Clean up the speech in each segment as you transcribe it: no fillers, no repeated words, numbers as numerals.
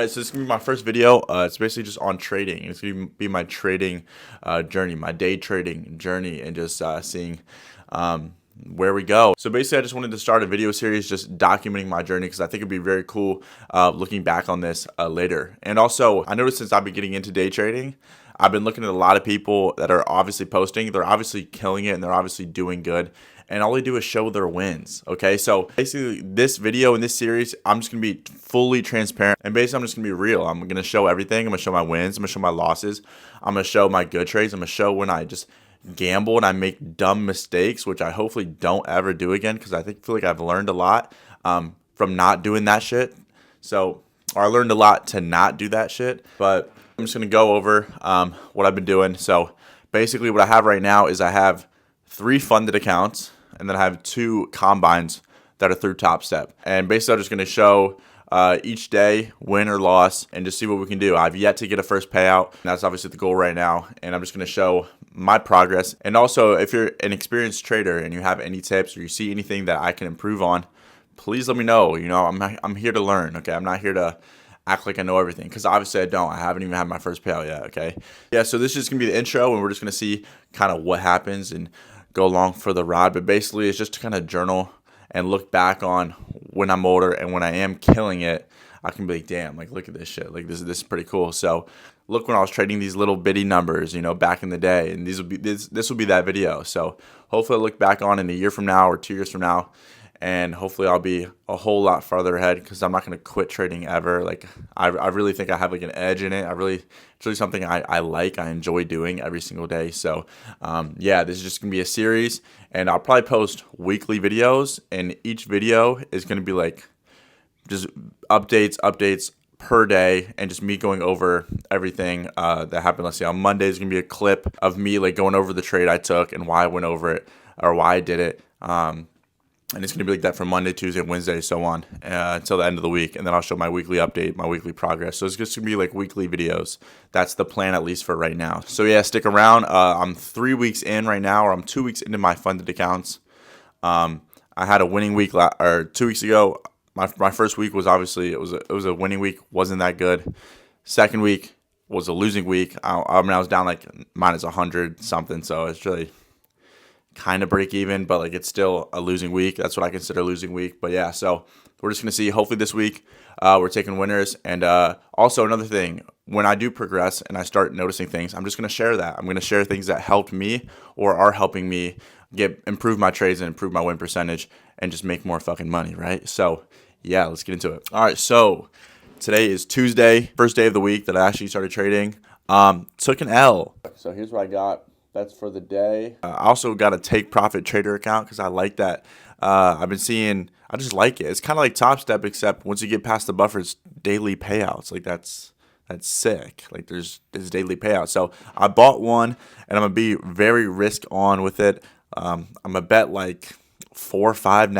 Alright, so this is gonna be my first video. It's basically just on trading. It's gonna be my trading journey, my day trading journey, and just seeing where we go. So basically, I just wanted to start a video series just documenting my journey because I think it'd be very cool looking back on this later. And also, I noticed since I've been getting into day trading, I've been looking at a lot of people that are obviously posting. They're obviously killing it and they're obviously doing good. And all they do is show their wins. Okay, so basically this video in this series, I'm just gonna be fully transparent and basically I'm just gonna be real. I'm gonna show everything. I'm gonna show my wins. I'm gonna show my losses. I'm gonna show my good trades. I'm gonna show when I just gamble and I make dumb mistakes, which I hopefully don't ever do again because I feel like I've learned a lot from not doing that shit. So, or I learned a lot to not do that shit. But I'm just gonna go over what I've been doing. So basically, what I have right now is I have 3 funded accounts. And then I have 2 combines that are through Top Step. And basically, I'm just going to show each day, win or loss, and just see what we can do. I've yet to get a first payout. And that's obviously the goal right now. And I'm just going to show my progress. And also, if you're an experienced trader and you have any tips or you see anything that I can improve on, please let me know. You know, I'm here to learn. Okay, I'm not here to act like I know everything because obviously I don't. I haven't even had my first payout yet. Okay, yeah. So this is just gonna be the intro, and we're just gonna see kind of what happens and go along for the ride. But basically, it's just to kind of journal and look back on when I'm older and when I am killing it. I can be like, damn, like look at this shit. Like this is pretty cool. So look when I was trading these little bitty numbers, you know, back in the day, and this will be that video. So hopefully I look back on in a year from now or 2 years from now. And hopefully I'll be a whole lot farther ahead because I'm not going to quit trading ever. Like I really think I have like an edge in it. It's really something I like. I enjoy doing every single day. So yeah, this is just going to be a series. And I'll probably post weekly videos. And each video is going to be like just updates per day. And just me going over everything that happened. Let's see, on Monday is going to be a clip of me like going over the trade I took and why I went over it or why I did it. And it's going to be like that from Monday, Tuesday, Wednesday, so on, until the end of the week. And then I'll show my weekly update, my weekly progress. So it's just going to be like weekly videos. That's the plan, at least for right now. So yeah, stick around. I'm 3 weeks in right now, or I'm 2 weeks into my funded accounts. I had a winning week, or 2 weeks ago. My first week was obviously, it was a winning week. Wasn't that good. Second week was a losing week. I was down like minus 100 something. So it's really kind of break even, but like it's still a losing week. That's what I consider a losing week. But yeah, so we're just gonna see. Hopefully this week we're taking winners. And also another thing, when I do progress and I start noticing things, I'm just gonna share that. I'm gonna share things that helped me or are helping me improve my trades and improve my win percentage and just make more fucking money, right? So yeah, let's get into it. All right, so today is Tuesday, first day of the week that I actually started trading. Took an L. So here's what I got. That's for the day. I also got a take profit trader account because I like that. I've been seeing, I just like it. It's kind of like Top Step, except once you get past the buffer, it's daily payouts. Like that's sick. Like there's daily payouts. So I bought one and I'm gonna be very risk on with it. I'm gonna bet like 4 or 5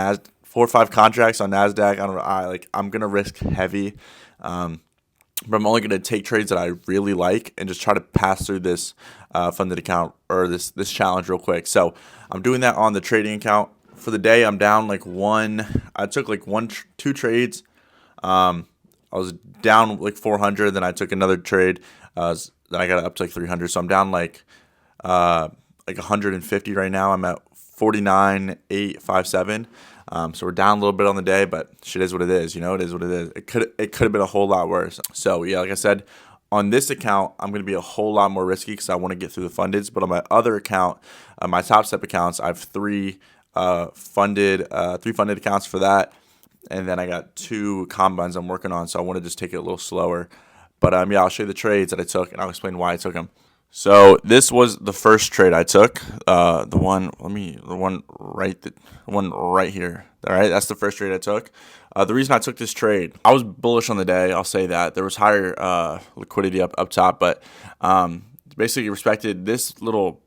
contracts on NASDAQ. I'm gonna risk heavy. But I'm only going to take trades that I really like and just try to pass through this funded account or this challenge real quick. So I'm doing that on the trading account. For the day, I'm down like I took like 2 trades. I was down like 400. Then I took another trade. Then I got up to like 300. So I'm down like 150 right now. I'm at 49,857. So we're down a little bit on the day, but shit is what it is. You know, it is what it is. It could have been a whole lot worse. So yeah, like I said, on this account, I'm going to be a whole lot more risky because I want to get through the fundeds. But on my other account, my Top Step accounts, I have 3 funded accounts for that, and then I got 2 combines I'm working on. So I want to just take it a little slower. But yeah, I'll show you the trades that I took, and I'll explain why I took them. So this was the first trade I took. The one right here. All right, that's the first trade I took. The reason I took this trade, I was bullish on the day. I'll say that there was higher liquidity up top, but basically respected this little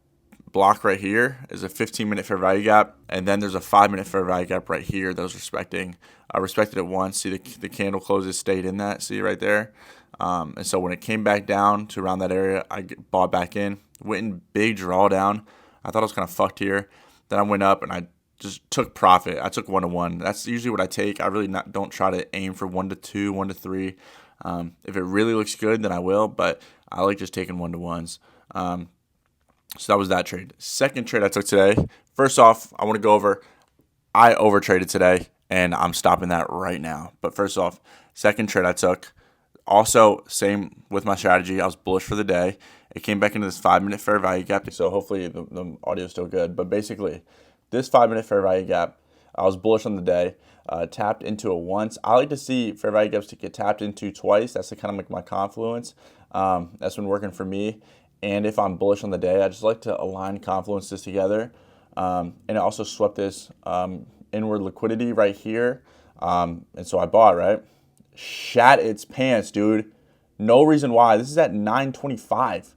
block right here is a 15-minute fair value gap, and then there's a 5-minute fair value gap right here that was respecting. I respected it once. See the candle closes stayed in that. See right there. And so when it came back down to around that area, I bought back in, went in big drawdown. I thought I was kind of fucked here. Then I went up and I just took profit. I took 1 to 1. That's usually what I take. I really don't try to aim for 1 to 2, 1 to 3. If it really looks good, then I will, but I like just taking 1-to-1s. So that was that trade. Second trade I took today. First off, I want to go over, I overtraded today, and I'm stopping that right now. But first off, second trade I took, also same with my strategy. I was bullish for the day. It came back into this 5-minute fair value gap. So hopefully the audio is still good. But basically, this 5-minute fair value gap, I was bullish on the day. Tapped into it once. I like to see fair value gaps to get tapped into twice. That's kind of like my confluence. That's been working for me. And if I'm bullish on the day, I just like to align confluences together. And I also swept this inward liquidity right here. And so I bought, right? Shat its pants, dude. No reason why. This is at 9:25.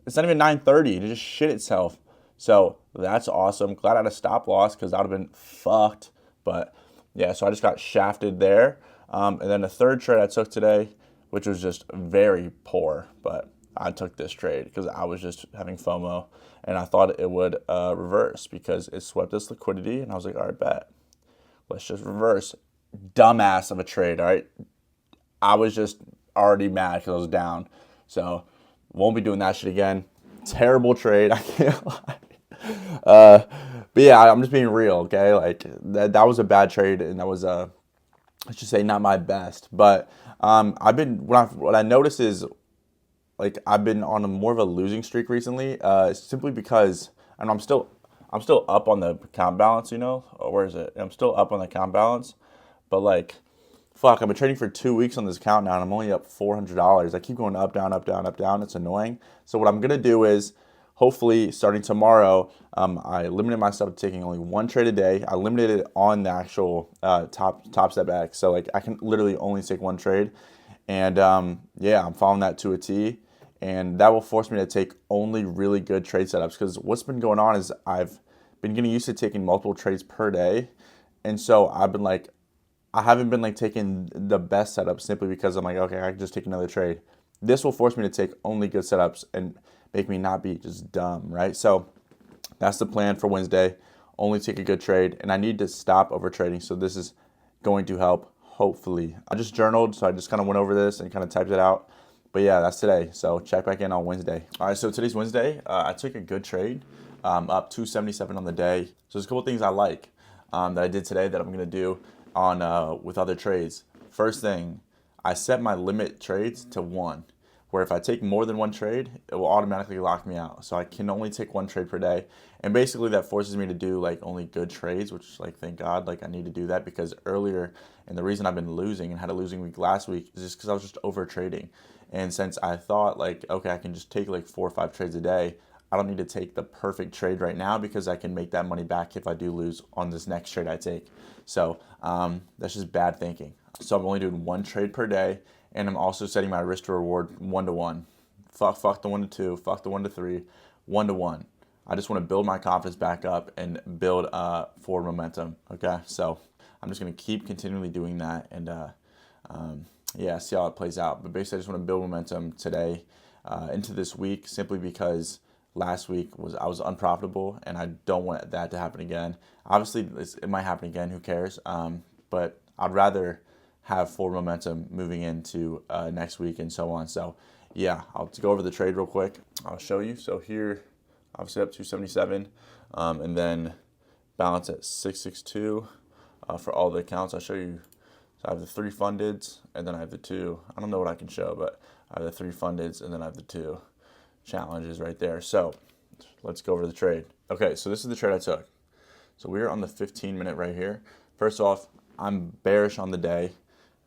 It's not even 9:30. It just shit itself. So that's awesome. Glad I had a stop loss because that would have been fucked. But yeah, so I just got shafted there. And then the third trade I took today, which was just very poor, but I took this trade because I was just having FOMO and I thought it would reverse because it swept this liquidity and I was like, all right, bet. Let's just reverse. Dumbass of a trade, all right? I was just already mad because I was down. So won't be doing that shit again. Terrible trade. I can't lie. But yeah, I'm just being real, okay? Like that was a bad trade and that was let's just say not my best. But I've been what I noticed is like I've been on more of a losing streak recently, simply because and I'm still up on the account balance, you know? Where is it? I'm still up on the account balance, but like, fuck, I've been trading for 2 weeks on this account now, and I'm only up $400. I keep going up, down, up, down, up, down. It's annoying. So what I'm gonna do is, hopefully, starting tomorrow, I limited myself to taking only one trade a day. I limited it on the actual top step X, so like I can literally only take one trade, and yeah, I'm following that to a T. And that will force me to take only really good trade setups because what's been going on is I've been getting used to taking multiple trades per day. And so I've been like, I haven't been like taking the best setups simply because I'm like, okay, I can just take another trade. This will force me to take only good setups and make me not be just dumb, right? So that's the plan for Wednesday. Only take a good trade. And I need to stop over trading. So this is going to help, hopefully. I just journaled, so I just kind of went over this and kind of typed it out. But yeah, that's today. So check back in on Wednesday. All right, so today's Wednesday. I took a good trade, up 277 on the day. So there's a couple things I like that I did today that I'm gonna do on with other trades. First thing, I set my limit trades to 1, where if I take more than one trade, it will automatically lock me out. So I can only take one trade per day. And basically that forces me to do like only good trades, which like thank God, like I need to do that because earlier, and the reason I've been losing and had a losing week last week is just because I was just over trading. And since I thought like, okay, I can just take like 4 or 5 trades a day, I don't need to take the perfect trade right now because I can make that money back if I do lose on this next trade I take. So that's just bad thinking. So I'm only doing one trade per day, and I'm also setting my risk to reward 1-to-1. Fuck the 1-to-2, fuck the 1-to-3, 1-to-1. I just want to build my confidence back up and build forward momentum. Okay, so I'm just gonna keep continually doing that and yeah, see how it plays out. But basically, I just want to build momentum today into this week, simply because last week I was unprofitable, and I don't want that to happen again. Obviously, it might happen again. Who cares? But I'd rather have forward momentum moving into next week and so on. So yeah, I'll go over the trade real quick. I'll show you. So here, obviously up 277, and then balance at 662 for all the accounts. I'll show you. So I have the 3 fundeds, and then I have the 2. I don't know what I can show, but I have the 3 fundeds, and then I have the 2 challenges right there. So let's go over the trade. Okay, so this is the trade I took. So we're on the 15-minute right here. First off, I'm bearish on the day.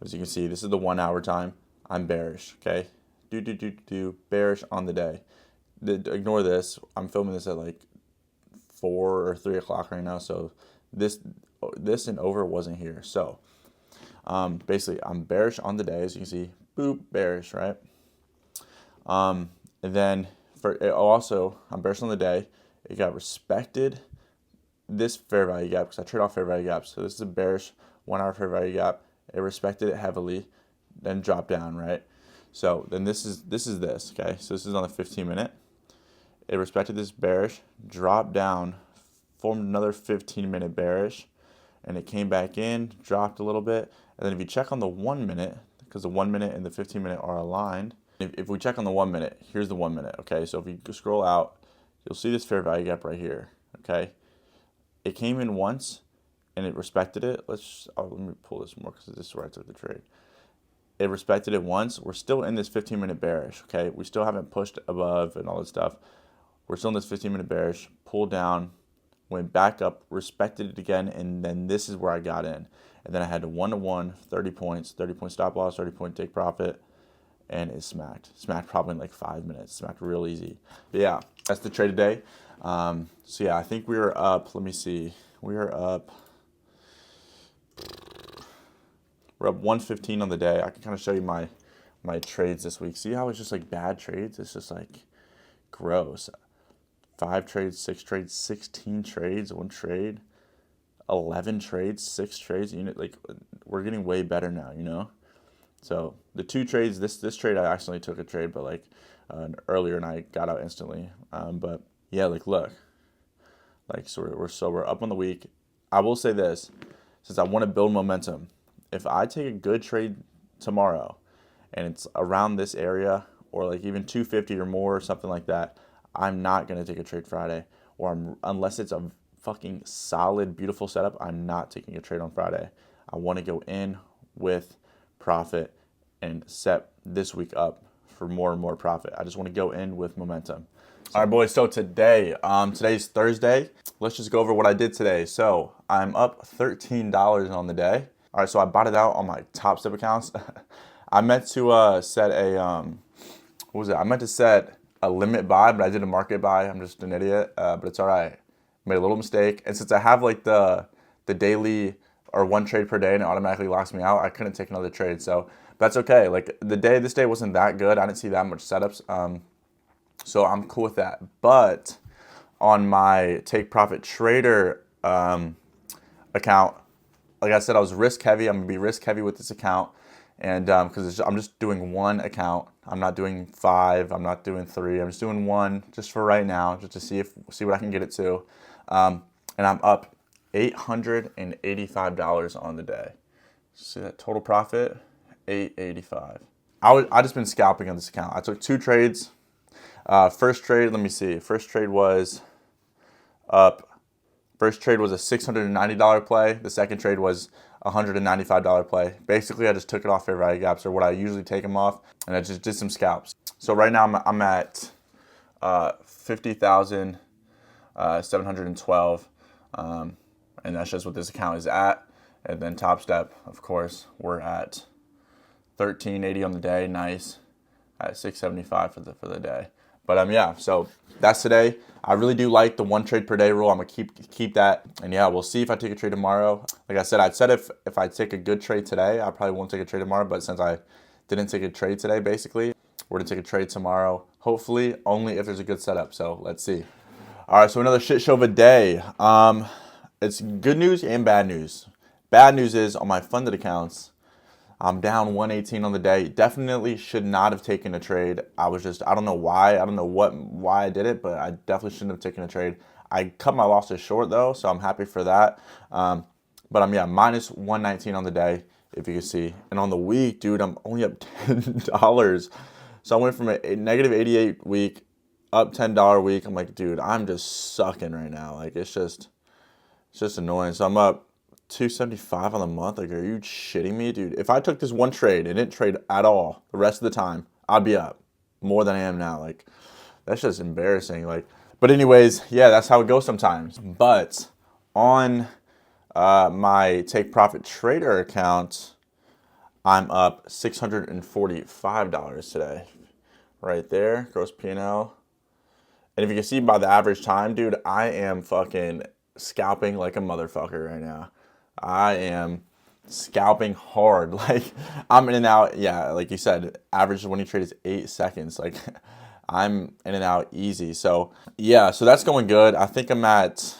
As you can see, this is the 1 hour time. I'm bearish, okay? Bearish on the day. Ignore this. I'm filming this at like 4 or 3 o'clock right now, so this and over wasn't here. So basically, I'm bearish on the day, as you can see. Boop, bearish, right? And then I'm bearish on the day. It got respected this fair value gap because I trade off fair value gaps. So this is a bearish 1 hour fair value gap. It respected it heavily, then dropped down, right? So then this is this, okay? So this is on the 15-minute. It respected this bearish, dropped down, formed another 15-minute bearish, and it came back in, dropped a little bit. And then if you check on the 1 minute, because the 1 minute and the 15 minute are aligned. If we check on the 1 minute, here's the 1 minute, okay? So if you scroll out, you'll see this fair value gap right here, okay? It came in once and it respected it. Let me pull this more because this is where I took the trade. It respected it once. We're still in this 15-minute bearish, okay? We still haven't pushed above and all that stuff. We're still in this 15-minute bearish, pulled down, went back up, respected it again, and then this is where I got in. And then I had a 1-to-1, 30 points, 30-point stop loss, 30-point take profit, and it smacked. Smacked probably in like 5 minutes. Smacked real easy. But yeah, that's the trade today. So yeah, I think we are up. Let me see. We are up. We're up 115 on the day. I can kind of show you my trades this week. See how it's just like bad trades? It's just like gross. 5 trades, 6 trades, 16 trades, 1 trade, 11 trades, 6 trades. Like we're getting way better now, you know. So the 2 trades, this trade I accidentally took a trade, but like earlier and I got out instantly. But yeah, like look, like so we're up on the week. I will say this, since I want to build momentum. If I take a good trade tomorrow and it's around this area or like even 250 or more or something like that, I'm not going to take a trade Friday, or unless it's a fucking solid, beautiful setup, I'm not taking a trade on Friday. I want to go in with profit and set this week up for more and more profit. I just want to go in with momentum. All right, boys, so today's Thursday. Let's just go over what I did today. So I'm up $13 on the day. All right, so I bought it out on my Top Step accounts. I meant to set a, what was it? I meant to set a limit buy, but I did a market buy. I'm just an idiot, but it's all right. Made a little mistake. And since I have like the daily or 1 trade per day and it automatically locks me out, I couldn't take another trade. So that's okay. Like this day wasn't that good. I didn't see that much setups. So I'm cool with that. But on my Take Profit Trader account, like I said, I was risk heavy. I'm gonna be risk heavy with this account, and because I'm just doing 1 account. I'm not doing 5. I'm not doing 3. I'm just doing 1, just for right now, just to see what I can get it to. And I'm up $885 on the day. See that total profit, $885. I just been scalping on this account. I took 2 trades. First trade, let me see. First trade was up. First trade was a $690 play. The second trade was a $195 play. Basically, I just took it off fair value gaps, or what I usually take them off, and I just did some scalps. So right now I'm at 50,712, and that's just what this account is at. And then Top Step, of course, we're at 1380 on the day. Nice, at 675 for the day. But yeah, so that's today. I really do like the 1 trade per day rule. I'm gonna keep that. And yeah, we'll see if I take a trade tomorrow. Like I said if I take a good trade today, I probably won't take a trade tomorrow. But since I didn't take a trade today, basically, we're gonna take a trade tomorrow. Hopefully, only if there's a good setup. So let's see. All right, so another shit show of a day. It's good news and bad news. Bad news is on my funded accounts, I'm down 118 on the day. Definitely should not have taken a trade. I don't know why. I don't know why I did it, but I definitely shouldn't have taken a trade. I cut my losses short though, so I'm happy for that. But I'm minus 119 on the day, if you can see. And on the week, dude, I'm only up $10. So I went from a negative 88 week, up $10 week. I'm like, dude, I'm just sucking right now. Like it's just annoying. So I'm up 275 on the month. Like, are you shitting me, dude? If I took this 1 trade and didn't trade at all the rest of the time, I'd be up more than I am now. Like, that's just embarrassing. Like, but anyways, yeah, that's how it goes sometimes. But on my Take Profit Trader account, I'm up $645 today. Right there, gross P&L. And if you can see by the average time, dude, I am fucking scalping like a motherfucker right now. I am scalping hard. Like I'm in and out. Yeah, like you said, average winning trade is 8 seconds. Like I'm in and out easy. So yeah, so that's going good. I think I'm at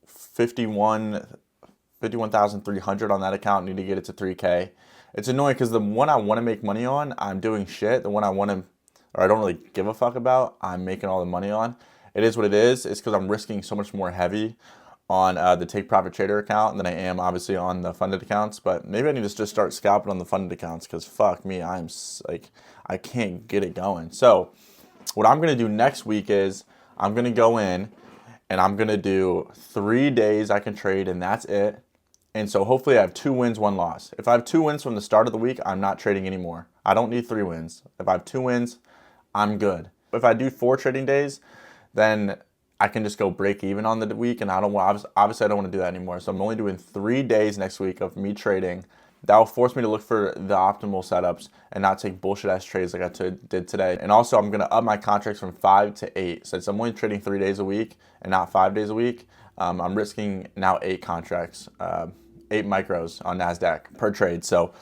51,300 on that account. Need to get it to 3K. It's annoying because the one I want to make money on, I'm doing shit. The one I want to, or I don't really give a fuck about, I'm making all the money on. It is what it is. It's because I'm risking so much more heavy on the Take Profit Trader account than I am obviously on the funded accounts. But maybe I need to just start scalping on the funded accounts because fuck me, like I can't get it going. So what I'm gonna do next week is I'm gonna go in and I'm gonna do 3 days I can trade and that's it. And so hopefully I have 2 wins, 1 loss. If I have 2 wins from the start of the week, I'm not trading anymore. I don't need 3 wins. If I have 2 wins, I'm good. If I do 4 trading days, then I can just go break even on the week, and I don't want, obviously I don't want to do that anymore. So I'm only doing 3 days next week of me trading. That will force me to look for the optimal setups and not take bullshit ass trades like I did today. And also I'm gonna up my contracts from 5 to 8. Since I'm only trading 3 days a week and not 5 days a week, I'm risking now 8 contracts, 8 micros on NASDAQ per trade. So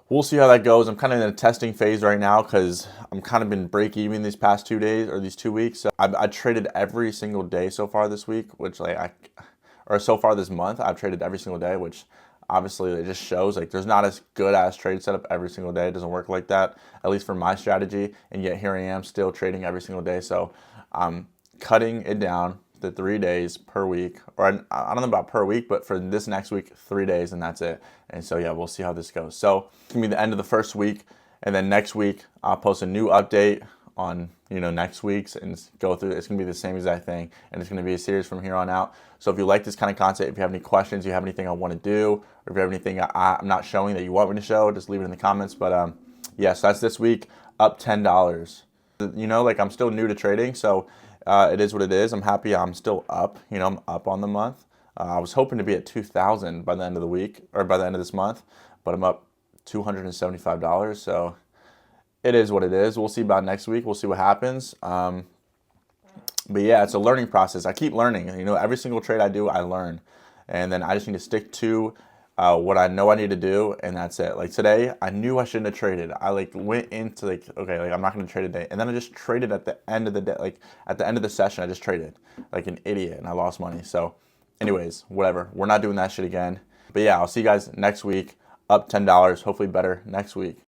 we'll see how that goes. I'm kind of in a testing phase right now because I'm kind of been break even these past 2 days or these 2 weeks. So I traded every single day so far this week, which so far this month, I've traded every single day, which obviously it just shows like there's not as good as trade setup every single day. It doesn't work like that, at least for my strategy. And yet here I am still trading every single day. So I'm cutting it down to 3 days per week, or I don't know about per week, but for this next week, 3 days, and that's it. And so yeah, we'll see how this goes. So it's gonna be the end of the first week, and then next week I'll post a new update on next week's and go through. It's gonna be the same exact thing, and it's gonna be a series from here on out. So if you like this kind of content, if you have any questions, you have anything I want to do, or if you have anything I'm not showing that you want me to show, just leave it in the comments. But yeah, so that's this week, up $10. Like I'm still new to trading, so it is what it is. I'm happy I'm still up. I'm up on the month. I was hoping to be at 2,000 by the end of the week, or by the end of this month, but I'm up $275. So it is what it is. We'll see about next week. We'll see what happens. But yeah, it's a learning process. I keep learning. Every single trade I do, I learn. And then I just need to stick to what I know I need to do, and that's it. Like today, I knew I shouldn't have traded. I went into okay, I'm not going to trade today. And then I just traded at the end of the day, at the end of the session, I just traded like an idiot and I lost money. So anyways, whatever. We're not doing that shit again. But yeah, I'll see you guys next week, up $10, hopefully better next week.